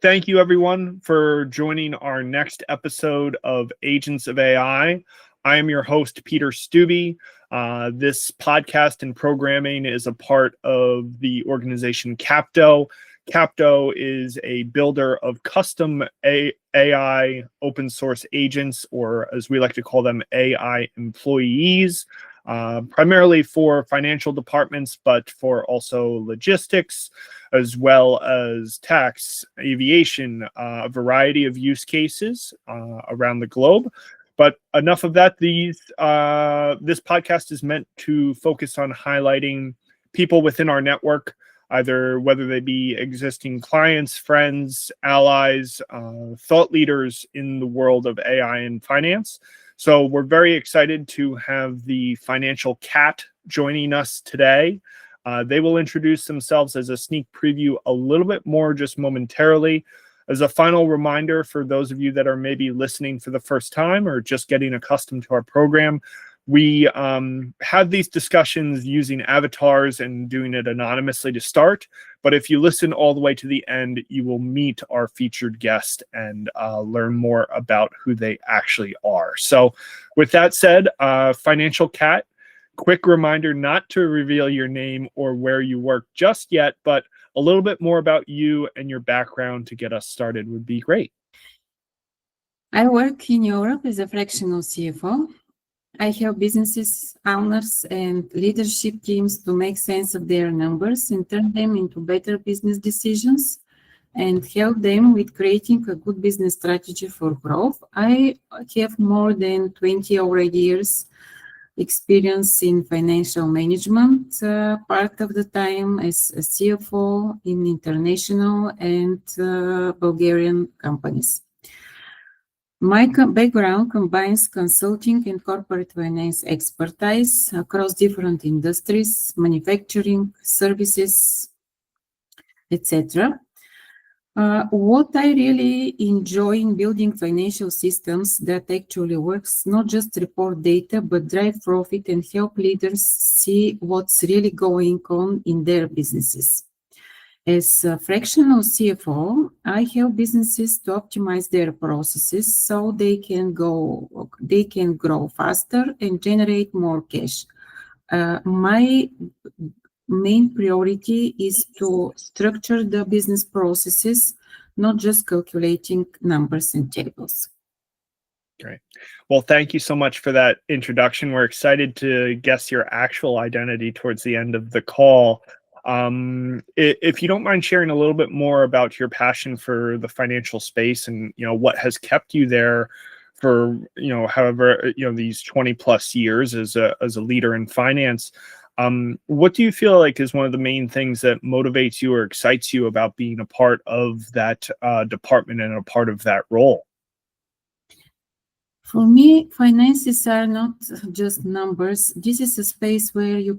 thank you everyone for joining our next episode of Agents of AI. I am your host, Peter Stubbe. This podcast and programming is a part of the organization Capto. Capto is a builder of custom AI open source agents, or as we like to call them, AI employees, primarily for financial departments, but for also logistics, as well as tax, aviation, a variety of use cases around the globe. But enough of that. This podcast is meant to focus on highlighting people within our network, either whether they be existing clients, friends, allies, thought leaders in the world of AI and finance. So we're very excited to have the Financial Cat joining us today. They will introduce themselves as a sneak preview a little bit more just momentarily. As a final reminder for those of you that are maybe listening for the first time or just getting accustomed to our program, we have these discussions using avatars and doing it anonymously to start. But if you listen all the way to the end, you will meet our featured guest and learn more about who they actually are. So with that said, Financial Cat, quick reminder not to reveal your name or where you work just yet, but a little bit more about you and your background to get us started would be great. I work in Europe as a fractional CFO. I help businesses, owners, and leadership teams to make sense of their numbers and turn them into better business decisions and help them with creating a good business strategy for growth. I have more than 20 already years experience in financial management, part of the time as a CFO in international and Bulgarian companies. My background combines consulting and corporate finance expertise across different industries, manufacturing, services, etc. What I really enjoy in building financial systems that actually works, not just report data, but drive profit and help leaders see what's really going on in their businesses. As a fractional CFO, I help businesses to optimize their processes so they can grow faster and generate more cash. My main priority is to structure the business processes, not just calculating numbers and tables. Great. Well, thank you so much for that introduction. We're excited to guess your actual identity towards the end of the call. If you don't mind sharing a little bit more about your passion for the financial space and, what has kept you there for, however, these 20 plus years as a leader in finance. What do you feel like is one of the main things that motivates you or excites you about being a part of that department and a part of that role? For me, finances are not just numbers. This is a space where we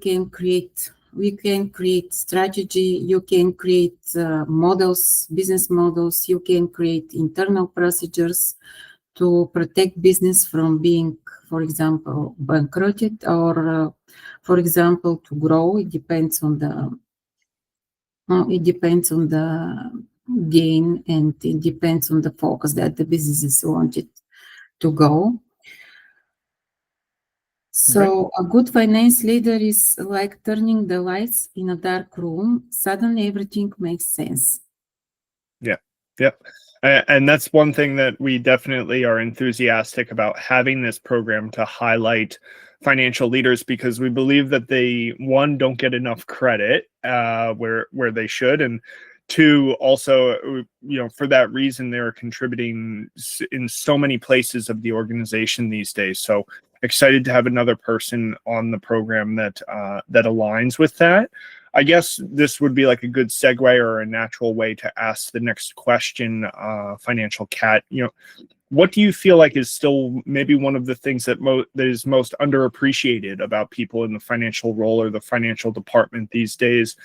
can create strategy, you can create models, business models, you can create internal procedures to protect business from being, for example, bankrupted or for example, to grow. It depends on the gain, and it depends on the focus that the businesses wanted to go. So a good finance leader is like turning the lights in a dark room. Suddenly everything makes sense. Yeah. And that's one thing that we definitely are enthusiastic about having this program to highlight financial leaders, because we believe that they, one, don't get enough credit where they should, and two, also, for that reason, they're contributing in so many places of the organization these days. So excited to have another person on the program that aligns with that. I guess this would be like a good segue or a natural way to ask the next question, Financial Cat. What do you feel like is still maybe one of the things that is most underappreciated about people in the financial role or the financial department these days?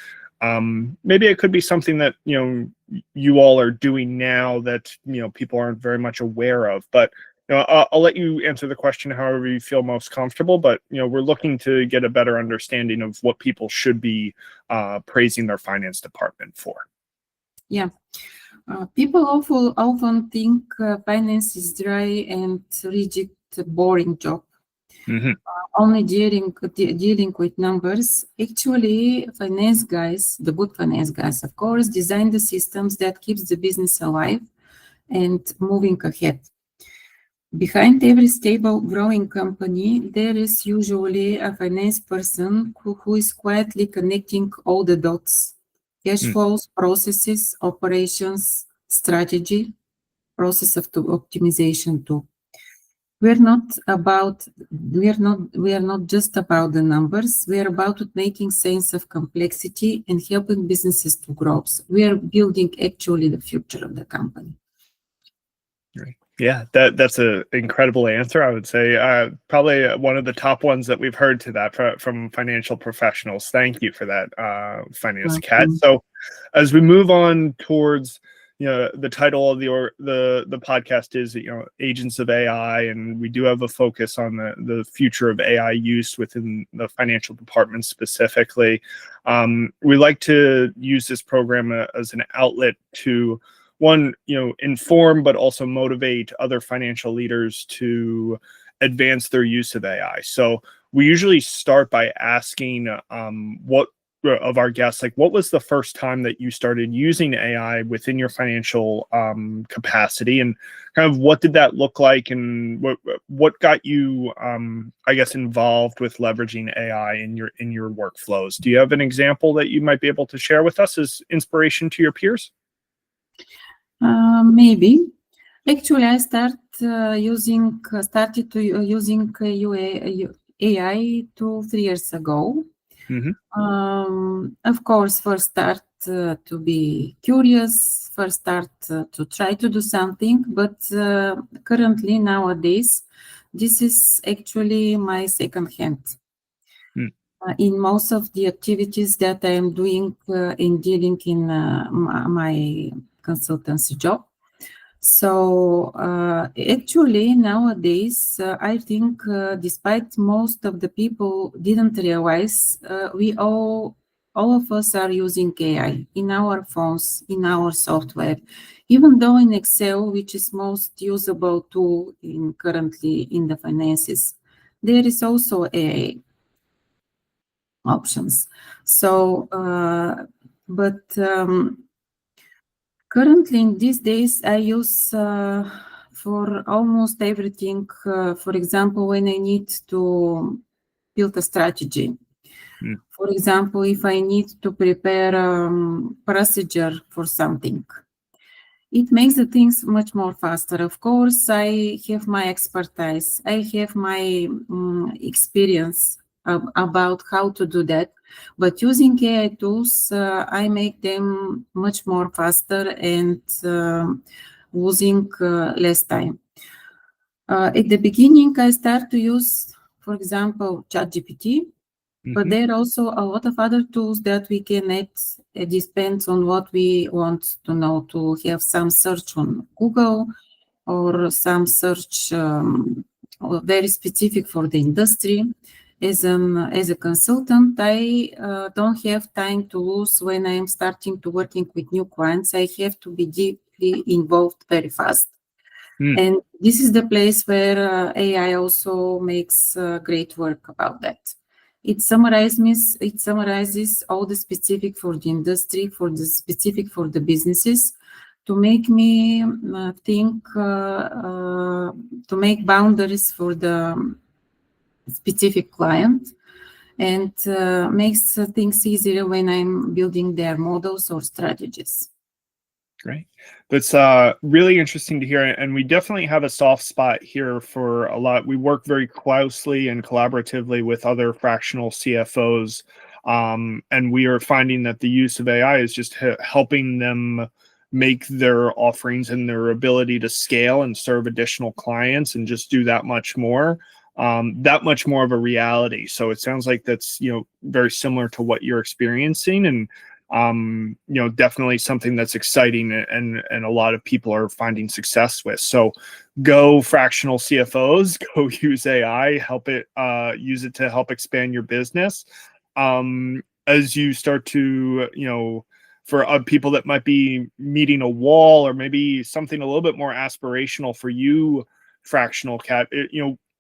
Maybe it could be something that you all are doing now that people aren't very much aware of, but I'll let you answer the question however you feel most comfortable, but we're looking to get a better understanding of what people should be praising their finance department for. Yeah. People often think finance is dry and rigid, boring job. Mm-hmm. Only dealing with numbers. Actually, finance guys, the good finance guys, of course, design the systems that keeps the business alive and moving ahead. Behind every stable growing company, there is usually a finance person who is quietly connecting all the dots: cash flows, processes, operations, strategy, process of optimization too. We are not just about the numbers. We are about making sense of complexity and helping businesses to grow. So we are building actually the future of the company. Yeah, that's an incredible answer. I would say probably one of the top ones that we've heard to that from financial professionals. Thank you for that, Finance Cat. So as we move on towards, the title of the podcast is, Agents of AI, and we do have a focus on the future of AI use within the financial department specifically. We like to use this program as an outlet to one, inform, but also motivate other financial leaders to advance their use of AI. So we usually start by asking what of our guests, like, what was the first time that you started using AI within your financial capacity, and kind of what did that look like, and what got you, I guess, involved with leveraging AI in your workflows? Do you have an example that you might be able to share with us as inspiration to your peers? Maybe. Actually, I started using AI 2-3 years ago. Of course, first start to be curious, first start to try to do something, but currently nowadays, this is actually my second hand. In most of the activities that I am doing in dealing in my consultancy job. So actually nowadays, I think despite most of the people didn't realize, we all of us are using AI in our phones, in our software, even though in Excel, which is most usable tool currently in the finances, there is also AI options. So, currently in these days, I use for almost everything. For example, when I need to build a strategy. For example, if I need to prepare a procedure for something, it makes the things much more faster. Of course, I have my expertise. I have my experience about how to do that. But using AI tools, I make them much more faster and losing less time. At the beginning, I start to use, for example, ChatGPT. But there are also a lot of other tools that we can add. It depends on what we want to know, to have some search on Google or some search very specific for the industry. As a consultant, I don't have time to lose when I am starting to working with new clients. I have to be deeply involved very fast. And this is the place where AI also makes great work about that. It summarizes all the specific for the industry, for the specific for the businesses, to make me think, to make boundaries for the specific client, and makes things easier when I'm building their models or strategies. Great. That's really interesting to hear. And we definitely have a soft spot here for a lot. We work very closely and collaboratively with other fractional CFOs. And we are finding that the use of AI is just helping them make their offerings and their ability to scale and serve additional clients and just do that much more of a reality. So it sounds like that's, very similar to what you're experiencing, and definitely something that's exciting and a lot of people are finding success with. So go fractional CFOs, go use AI, use it to help expand your business. As you start to, for people that might be meeting a wall, or maybe something a little bit more aspirational for you, Fractional Cat,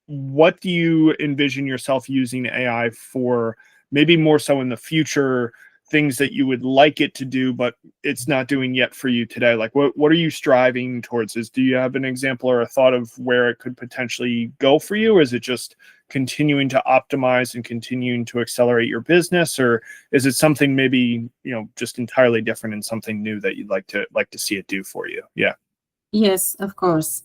what do you envision yourself using AI for? Maybe more so in the future, things that you would like it to do, but it's not doing yet for you today. Like, what are you striving towards? Do you have an example or a thought of where it could potentially go for you? Or is it just continuing to optimize and continuing to accelerate your business? Or is it something maybe, just entirely different and something new that you'd like to see it do for you? Yeah. Yes, of course.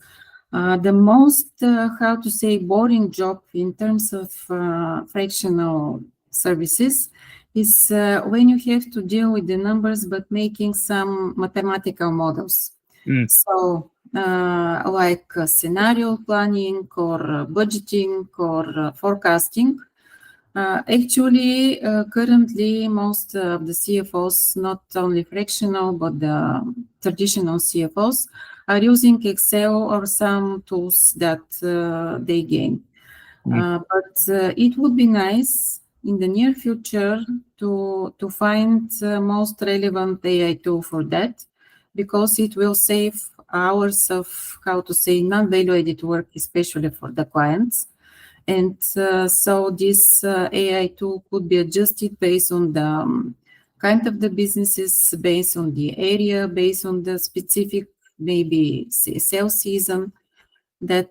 The most, boring job in terms of fractional services is when you have to deal with the numbers, but making some mathematical models. So, like scenario planning or budgeting or forecasting. Actually, currently, most of the CFOs, not only fractional, but the traditional CFOs, are using Excel or some tools that they gain. But it would be nice in the near future to find the most relevant AI tool for that, because it will save hours of, non-value-added work, especially for the clients. And so this AI tool could be adjusted based on the kind of the businesses, based on the area, based on the specific, maybe sales season, that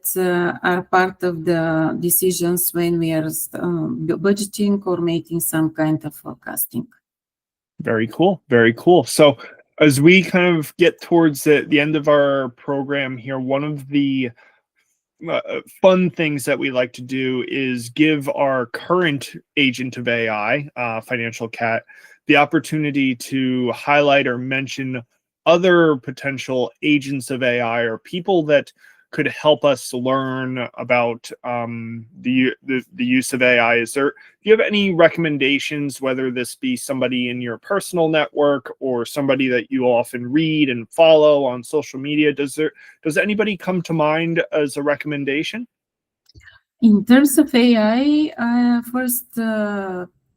are part of the decisions when we are budgeting or making some kind of forecasting. Very cool. Very cool. So as we kind of get towards the end of our program here, one of the fun things that we like to do is give our current agent of AI, Financial Cat, the opportunity to highlight or mention other potential agents of AI or people that could help us learn about the use of AI. Do you have any recommendations, whether this be somebody in your personal network or somebody that you often read and follow on social media? Does anybody come to mind as a recommendation? In terms of AI, first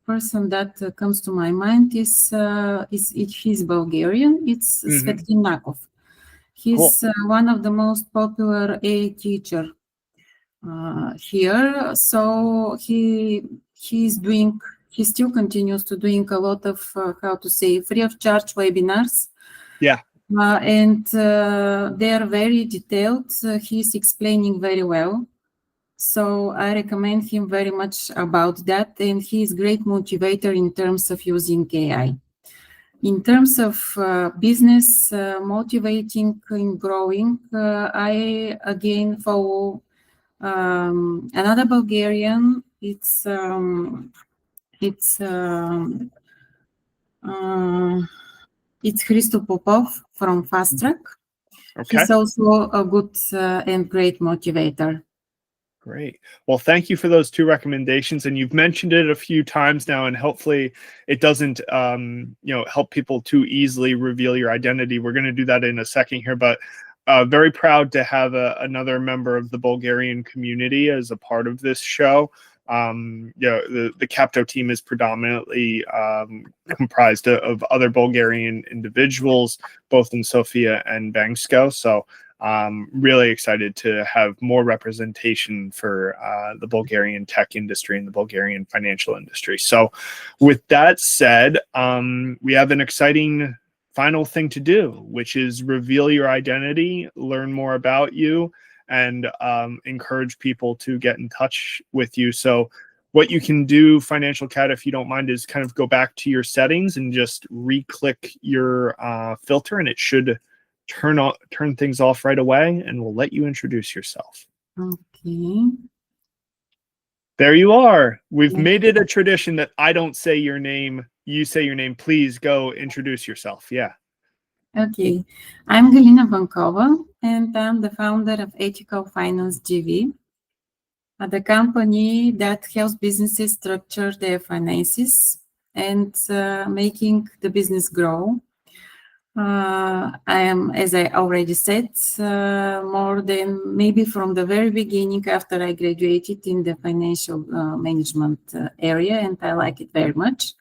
person that comes to my mind is he's Bulgarian. It's Svetlin Nakov. He's one of the most popular AI teacher here. So he still continues to doing a lot of free of charge webinars. Yeah. And they are very detailed. He's explaining very well. So I recommend him very much about that. And he's great motivator in terms of using AI. In terms of business motivating and growing, I again follow another Bulgarian. It's Hristo Popov from Fast Track. Okay. He's also a good and great motivator. Great. Well, thank you for those two recommendations. And you've mentioned it a few times now, and hopefully it doesn't, help people too easily reveal your identity. We're going to do that in a second here, but very proud to have another member of the Bulgarian community as a part of this show. The Capto team is predominantly comprised of other Bulgarian individuals, both in Sofia and Bansko. So really excited to have more representation for the Bulgarian tech industry and the Bulgarian financial industry. So with that said, we have an exciting final thing to do, which is reveal your identity, learn more about you, and encourage people to get in touch with you. So what you can do, Financial Cat, if you don't mind, is kind of go back to your settings and just re-click your filter, and it should turn things off right away, and we'll let you introduce yourself. Okay. There you are. We've made it a tradition that I don't say your name, you say your name. Please go introduce yourself. Yeah. Okay. I'm Galina Bankova, and I'm the founder of Ethical Finance GV, the company that helps businesses structure their finances and making the business grow. I am, as I already said, more than maybe from the very beginning after I graduated in the financial management area, and I like it very much.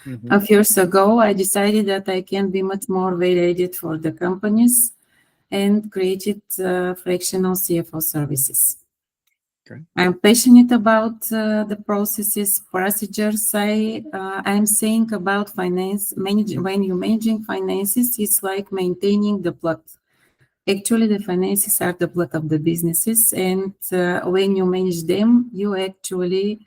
Mhm. A few years ago, I decided that I can be much more value-added for the companies and created fractional CFO services. Okay. I'm passionate about the processes, procedures. I'm saying about finance, when you're managing finances, it's like maintaining the blood. Actually, the finances are the blood of the businesses, and when you manage them, you actually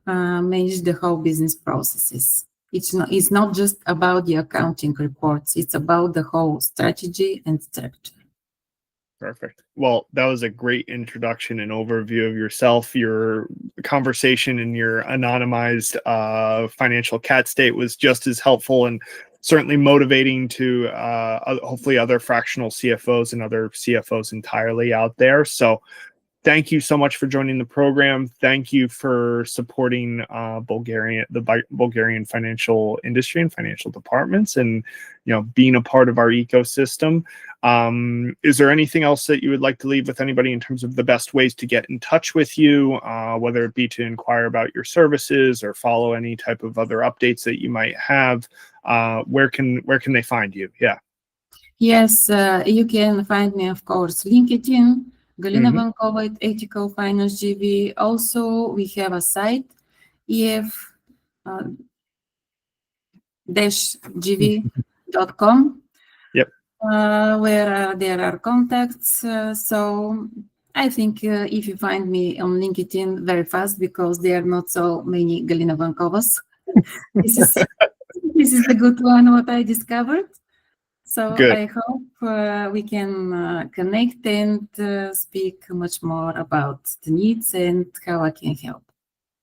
manage the whole business processes. It's not just about the accounting reports, it's about the whole strategy and structure. Perfect. Well, that was a great introduction and overview of yourself. Your conversation and your anonymized financial cat state was just as helpful and certainly motivating to hopefully other fractional CFOs and other CFOs entirely out there. So thank you so much for joining the program. Thank you for supporting the Bulgarian financial industry and financial departments, and being a part of our ecosystem. Is there anything else that you would like to leave with anybody in terms of the best ways to get in touch with you, whether it be to inquire about your services or follow any type of other updates that you might have? Where can they find you? Yeah. Yes, you can find me, of course, LinkedIn, Galina Vankova at Ethical Finance GV. Also, we have a site, ef-gv.com. Yep. Where there are contacts. So I think if you find me on LinkedIn very fast, because there are not so many Galina Vankovas, this is the good one what I discovered. So Good. I hope we can connect and speak much more about the needs and how I can help.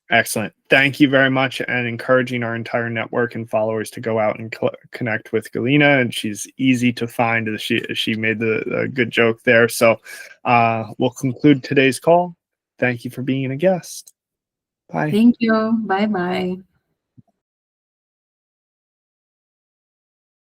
Excellent. Thank you very much, and encouraging our entire network and followers to go out and connect with Galina. And she's easy to find. She made the good joke there. So we'll conclude today's call. Thank you for being a guest. Bye. Thank you. Bye-bye.